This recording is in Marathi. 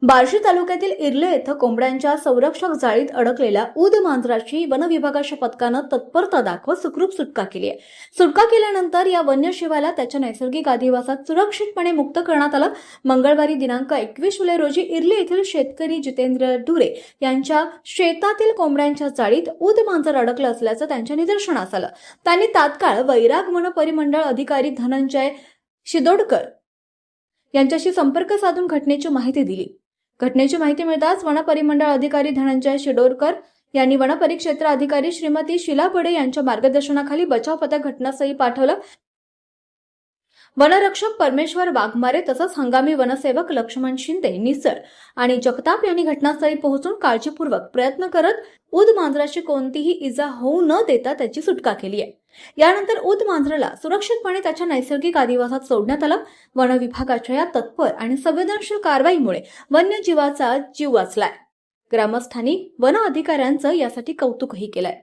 बार्शी तालुक्यातील इर्ले येथे कोंबड्यांच्या संरक्षक जाळीत अडकलेल्या उद मांजराची वन विभागाच्या पथकानं तत्परता दाखवत सुखरूप सुटका केली आहे. सुटका केल्यानंतर या वन्यजीवाला त्याच्या नैसर्गिक अधिवासात सुरक्षितपणे मुक्त करण्यात आलं. मंगळवारी दिनांक 21 जुलै रोजी इर्ले येथील शेतकरी जितेंद्र ढुरे यांच्या शेतातील कोंबड्यांच्या जाळीत उद मांजर अडकलं असल्याचं त्यांच्या निदर्शनास आलं. त्यांनी तात्काळ वैराग वन परिमंडळ अधिकारी धनंजय शिदोडकर यांच्याशी संपर्क साधून घटनेची माहिती दिली. घटनेची माहिती मिळताच वन परिमंडळ अधिकारी धनंजय शिडोरकर यांनी वन परिक्षेत्र अधिकारी श्रीमती शीला बडे यांच्या मार्गदर्शनाखाली बचाव पथक घटनास्थळी पाठवलं. वनरक्षक परमेश्वर वाघमारे तसंच हंगामी वनसेवक लक्ष्मण शिंदे, निसर आणि जगताप यांनी घटनास्थळी पोहोचून काळजीपूर्वक प्रयत्न करत उद मांजराची कोणतीही इजा होऊ न देता त्याची सुटका केली आहे. यानंतर उद मांजराला सुरक्षितपणे त्याच्या नैसर्गिक अधिवासात सोडण्यात आलं. वन विभागाच्या या तत्पर आणि संवेदनशील कारवाईमुळे वन्यजीवाचा जीव वाचलाय. ग्रामस्थांनी वन अधिकाऱ्यांचं यासाठी कौतुकही केलंय.